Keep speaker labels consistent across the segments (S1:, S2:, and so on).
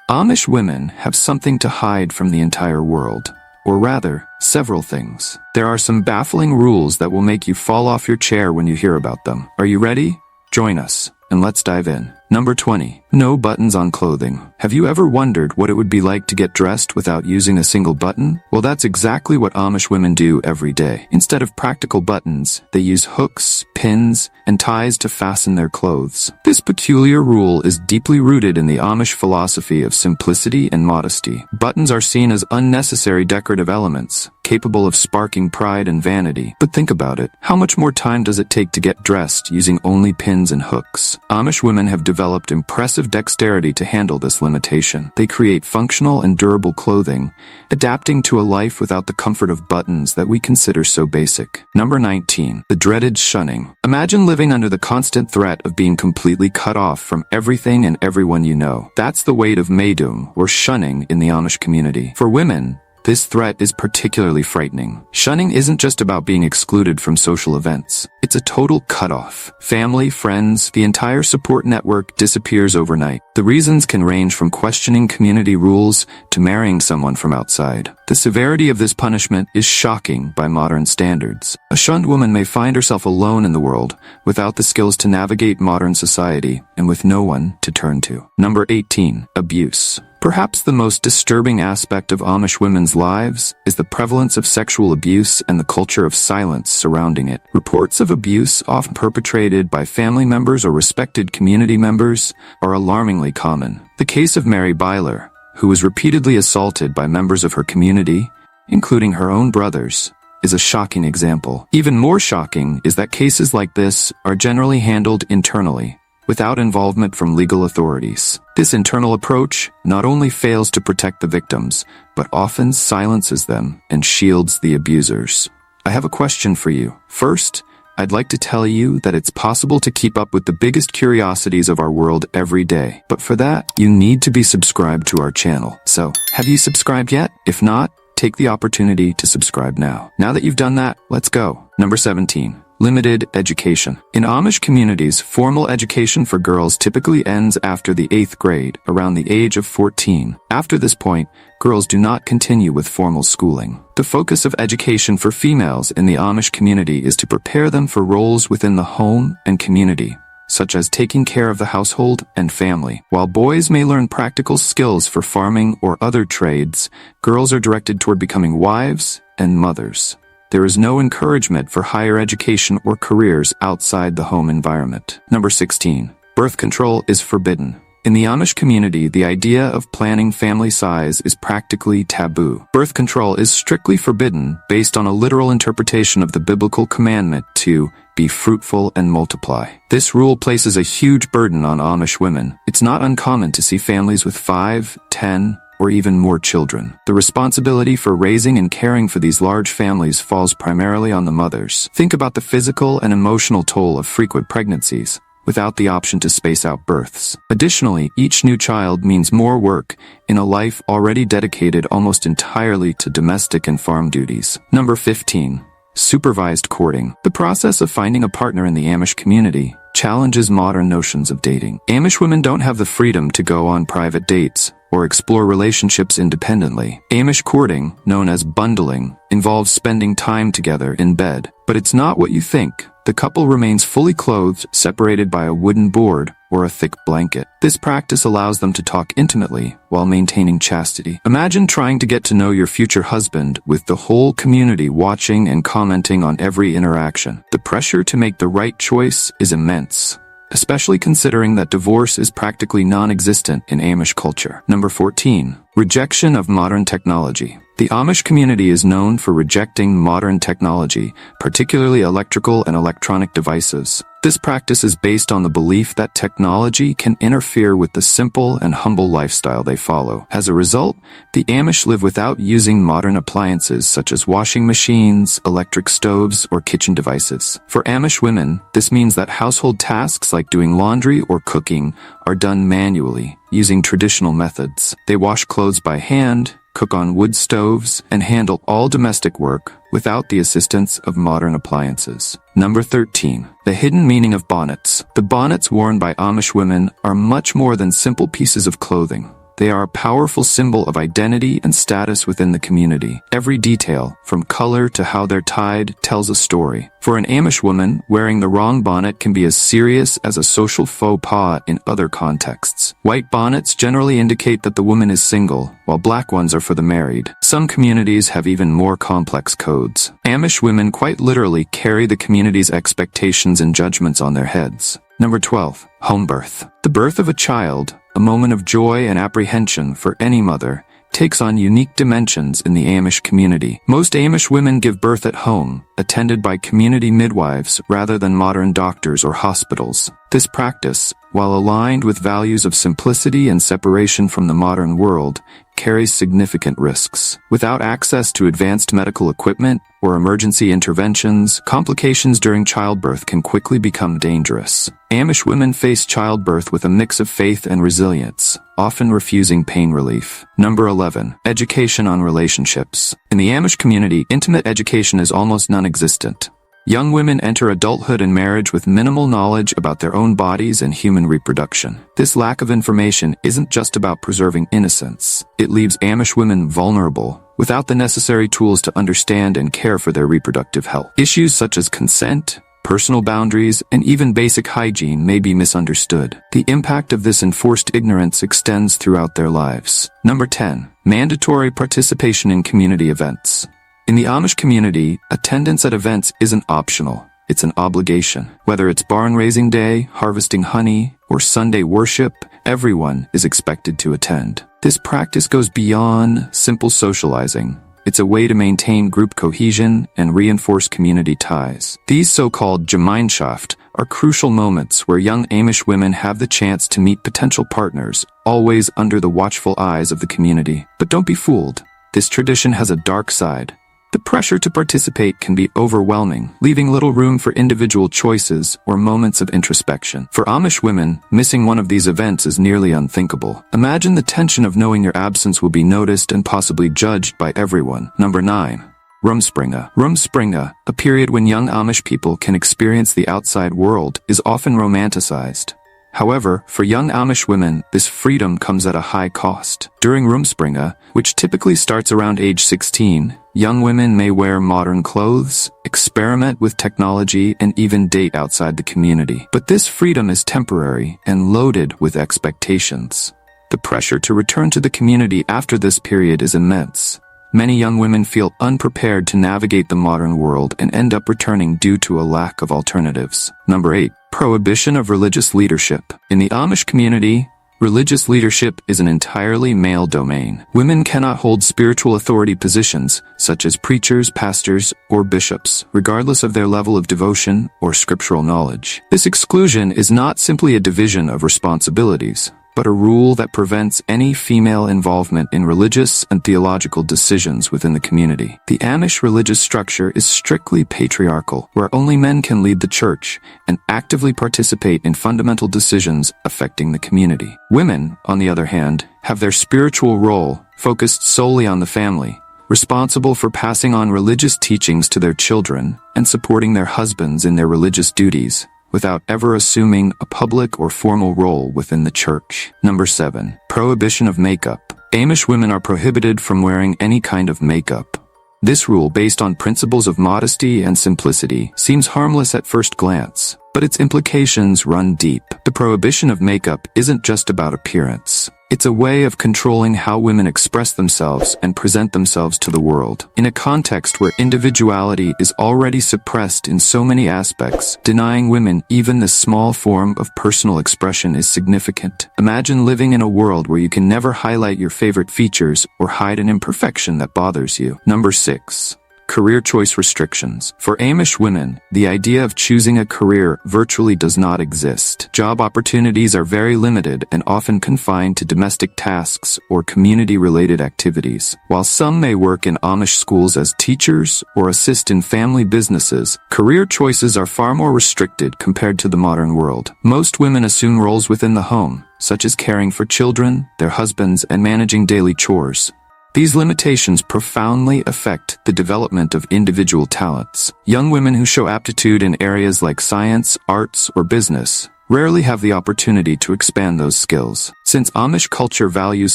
S1: Amish women have something to hide from the entire world. Or rather, several things. There are some baffling rules that will make you fall off your chair when you hear about them. Are you ready? Join us, and let's dive in. Number 20. No buttons on clothing. Have you ever wondered what it would be like to get dressed without using a single button? Well, that's exactly what Amish women do every day. Instead of practical buttons, they use hooks, pins, and ties to fasten their clothes. This peculiar rule is deeply rooted in the Amish philosophy of simplicity and modesty. Buttons are seen as unnecessary decorative elements, capable of sparking pride and vanity. But think about it. How much more time does it take to get dressed using only pins and hooks? Amish women have developed impressive dexterity to handle this limitation. They create functional and durable clothing, adapting to a life without the comfort of buttons that we consider so basic. Number 19. The dreaded shunning. Imagine living under the constant threat of being completely cut off from everything and everyone you know. That's the weight of Maydum, or shunning, in the Amish community. For women, this threat is particularly frightening. Shunning isn't just about being excluded from social events. It's a total cutoff. Family, friends, the entire support network disappears overnight. The reasons can range from questioning community rules to marrying someone from outside. The severity of this punishment is shocking by modern standards. A shunned woman may find herself alone in the world, without the skills to navigate modern society, and with no one to turn to. Number 18. Abuse. Perhaps the most disturbing aspect of Amish women's lives is the prevalence of sexual abuse and the culture of silence surrounding it. Reports of abuse, often perpetrated by family members or respected community members, are alarmingly common. The case of Mary Byler, who was repeatedly assaulted by members of her community, including her own brothers, is a shocking example. Even more shocking is that cases like this are generally handled internally, without involvement from legal authorities. This internal approach not only fails to protect the victims, but often silences them and shields the abusers. I have a question for you. First, I'd like to tell you that it's possible to keep up with the biggest curiosities of our world every day. But for that, you need to be subscribed to our channel. So, have you subscribed yet? If not, take the opportunity to subscribe now. Now that you've done that, let's go. Number 17. Limited education. In Amish communities, formal education for girls typically ends after the 8th grade, around the age of 14. After this point, girls do not continue with formal schooling. The focus of education for females in the Amish community is to prepare them for roles within the home and community, such as taking care of the household and family. While boys may learn practical skills for farming or other trades, girls are directed toward becoming wives and mothers. There is no encouragement for higher education or careers outside the home environment. Number 16. Birth control is forbidden. In the Amish community, the idea of planning family size is practically taboo. Birth control is strictly forbidden based on a literal interpretation of the biblical commandment to be fruitful and multiply. This rule places a huge burden on Amish women. It's not uncommon to see families with 5, 10, or even more children. The responsibility for raising and caring for these large families falls primarily on the mothers. Think about the physical and emotional toll of frequent pregnancies, without the option to space out births. Additionally, each new child means more work in a life already dedicated almost entirely to domestic and farm duties. Number 15. Supervised courting. The process of finding a partner in the Amish community challenges modern notions of dating. Amish women don't have the freedom to go on private dates or explore relationships independently. Amish courting, known as bundling, involves spending time together in bed. But it's not what you think. The couple remains fully clothed, separated by a wooden board or a thick blanket. This practice allows them to talk intimately while maintaining chastity. Imagine trying to get to know your future husband with the whole community watching and commenting on every interaction. The pressure to make the right choice is immense, especially considering that divorce is practically non-existent in Amish culture. Number 14. Rejection of modern technology. The Amish community is known for rejecting modern technology, particularly electrical and electronic devices. This practice is based on the belief that technology can interfere with the simple and humble lifestyle they follow. As a result, the Amish live without using modern appliances such as washing machines, electric stoves, or kitchen devices. For Amish women, this means that household tasks like doing laundry or cooking are done manually, using traditional methods. They wash clothes by hand, cook on wood stoves, and handle all domestic work without the assistance of modern appliances. Number 13. The hidden meaning of bonnets. The bonnets worn by Amish women are much more than simple pieces of clothing. They are a powerful symbol of identity and status within the community. Every detail, from color to how they're tied, tells a story. For an Amish woman, wearing the wrong bonnet can be as serious as a social faux pas in other contexts. White bonnets generally indicate that the woman is single, while black ones are for the married. Some communities have even more complex codes. Amish women quite literally carry the community's expectations and judgments on their heads. Number 12. Home birth. The birth of a child, a moment of joy and apprehension for any mother, takes on unique dimensions in the Amish community. Most Amish women give birth at home, attended by community midwives rather than modern doctors or hospitals. This practice, while aligned with values of simplicity and separation from the modern world, carries significant risks. Without access to advanced medical equipment or emergency interventions, complications during childbirth can quickly become dangerous. Amish women face childbirth with a mix of faith and resilience, often refusing pain relief. Number 11. Education on relationships. In the Amish community, intimate education is almost non-existent. Young women enter adulthood and marriage with minimal knowledge about their own bodies and human reproduction. This lack of information isn't just about preserving innocence. It leaves Amish women vulnerable, without the necessary tools to understand and care for their reproductive health. Issues such as consent, personal boundaries, and even basic hygiene may be misunderstood. The impact of this enforced ignorance extends throughout their lives. Number 10. Mandatory participation in community events. In the Amish community, attendance at events isn't optional. It's an obligation. Whether it's barn raising day, harvesting honey, or Sunday worship, everyone is expected to attend. This practice goes beyond simple socializing. It's a way to maintain group cohesion and reinforce community ties. These so-called Gemeinschaft are crucial moments where young Amish women have the chance to meet potential partners, always under the watchful eyes of the community. But don't be fooled. This tradition has a dark side. The pressure to participate can be overwhelming, leaving little room for individual choices or moments of introspection. For Amish women, missing one of these events is nearly unthinkable. Imagine the tension of knowing your absence will be noticed and possibly judged by everyone. Number 9. Rumspringa. Rumspringa, a period when young Amish people can experience the outside world, is often romanticized. However, for young Amish women, this freedom comes at a high cost. During Rumspringa, which typically starts around age 16, young women may wear modern clothes, experiment with technology, and even date outside the community. But this freedom is temporary and loaded with expectations. The pressure to return to the community after this period is immense. Many young women feel unprepared to navigate the modern world and end up returning due to a lack of alternatives. Number 8. Prohibition of religious leadership. In the Amish community, religious leadership is an entirely male domain. Women cannot hold spiritual authority positions, such as preachers, pastors, or bishops, regardless of their level of devotion or scriptural knowledge. This exclusion is not simply a division of responsibilities, but a rule that prevents any female involvement in religious and theological decisions within the community. The Amish religious structure is strictly patriarchal, where only men can lead the church and actively participate in fundamental decisions affecting the community. Women, on the other hand, have their spiritual role focused solely on the family, responsible for passing on religious teachings to their children and supporting their husbands in their religious duties, without ever assuming a public or formal role within the church. Number 7. Prohibition of makeup. Amish women are prohibited from wearing any kind of makeup. This rule, based on principles of modesty and simplicity, seems harmless at first glance, but its implications run deep. The prohibition of makeup isn't just about appearance. It's a way of controlling how women express themselves and present themselves to the world. In a context where individuality is already suppressed in so many aspects, denying women even this small form of personal expression is significant. Imagine living in a world where you can never highlight your favorite features or hide an imperfection that bothers you. Number 6. Career choice restrictions. For Amish women, the idea of choosing a career virtually does not exist. Job opportunities are very limited and often confined to domestic tasks or community-related activities. While some may work in Amish schools as teachers or assist in family businesses, career choices are far more restricted compared to the modern world. Most women assume roles within the home, such as caring for children, their husbands, and managing daily chores. These limitations profoundly affect the development of individual talents. Young women who show aptitude in areas like science, arts, or business rarely have the opportunity to expand those skills. Since Amish culture values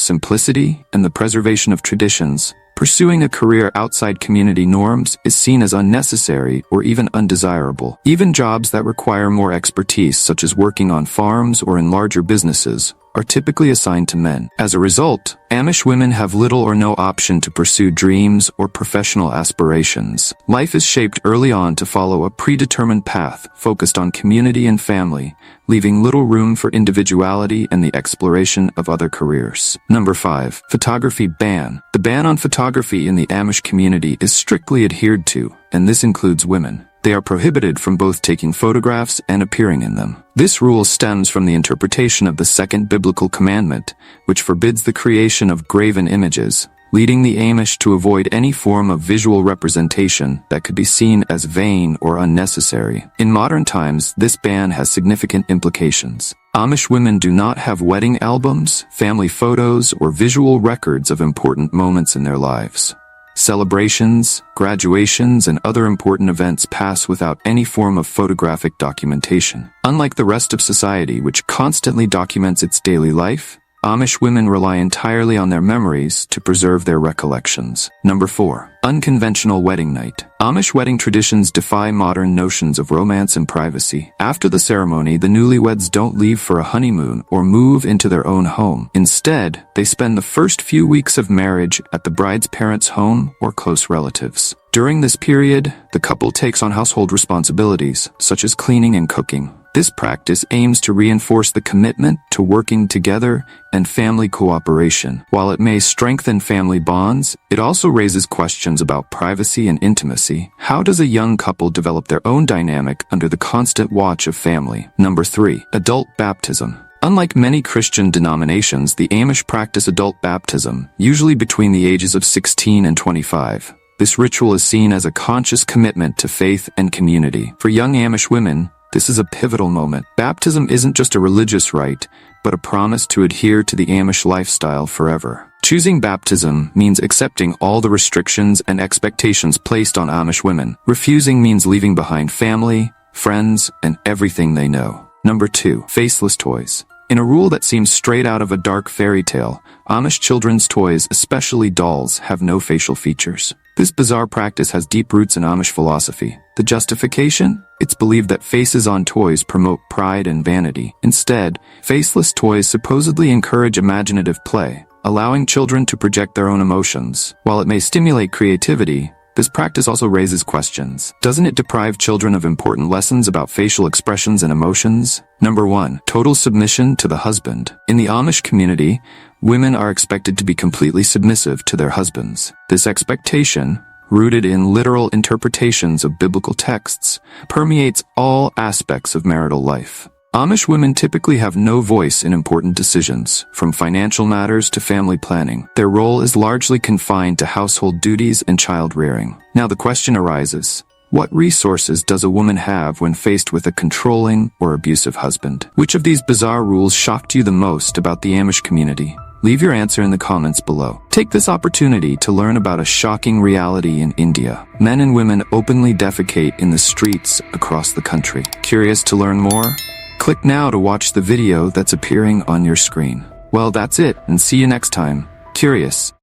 S1: simplicity and the preservation of traditions, pursuing a career outside community norms is seen as unnecessary or even undesirable. Even jobs that require more expertise, such as working on farms or in larger businesses, are typically assigned to men. As a result, Amish women have little or no option to pursue dreams or professional aspirations. Life is shaped early on to follow a predetermined path focused on community and family, leaving little room for individuality and the exploration of other careers. Number 5. Photography ban. The ban on photography in the Amish community is strictly adhered to, and this includes women. They are prohibited from both taking photographs and appearing in them. This rule stems from the interpretation of the second biblical commandment, which forbids the creation of graven images, leading the Amish to avoid any form of visual representation that could be seen as vain or unnecessary. In modern times, this ban has significant implications. Amish women do not have wedding albums, family photos, or visual records of important moments in their lives. Celebrations, graduations, and other important events pass without any form of photographic documentation. Unlike the rest of society, which constantly documents its daily life, Amish women rely entirely on their memories to preserve their recollections. Number 4. Unconventional wedding night. Amish wedding traditions defy modern notions of romance and privacy. After the ceremony, the newlyweds don't leave for a honeymoon or move into their own home. Instead, they spend the first few weeks of marriage at the bride's parents' home or close relatives. During this period, the couple takes on household responsibilities, such as cleaning and cooking. This practice aims to reinforce the commitment to working together and family cooperation. While it may strengthen family bonds, it also raises questions about privacy and intimacy. How does a young couple develop their own dynamic under the constant watch of family? Number 3. Adult baptism. Unlike many Christian denominations, the Amish practice adult baptism, usually between the ages of 16 and 25. This ritual is seen as a conscious commitment to faith and community. For young Amish women, this is a pivotal moment. Baptism isn't just a religious rite, but a promise to adhere to the Amish lifestyle forever. Choosing baptism means accepting all the restrictions and expectations placed on Amish women. Refusing means leaving behind family, friends, and everything they know. Number 2. Faceless toys. In a rule that seems straight out of a dark fairy tale, Amish children's toys, especially dolls, have no facial features. This bizarre practice has deep roots in Amish philosophy. The justification? It's believed that faces on toys promote pride and vanity. Instead, faceless toys supposedly encourage imaginative play, allowing children to project their own emotions. While it may stimulate creativity, this practice also raises questions. Doesn't it deprive children of important lessons about facial expressions and emotions? Number 1. Total submission to the husband. In the Amish community, women are expected to be completely submissive to their husbands. This expectation, rooted in literal interpretations of biblical texts, permeates all aspects of marital life. Amish women typically have no voice in important decisions, from financial matters to family planning. Their role is largely confined to household duties and child rearing. Now the question arises, what resources does a woman have when faced with a controlling or abusive husband? Which of these bizarre rules shocked you the most about the Amish community? Leave your answer in the comments below. Take this opportunity to learn about a shocking reality in India. Men and women openly defecate in the streets across the country. Curious to learn more? Click now to watch the video that's appearing on your screen. Well, that's it, and see you next time. Curious.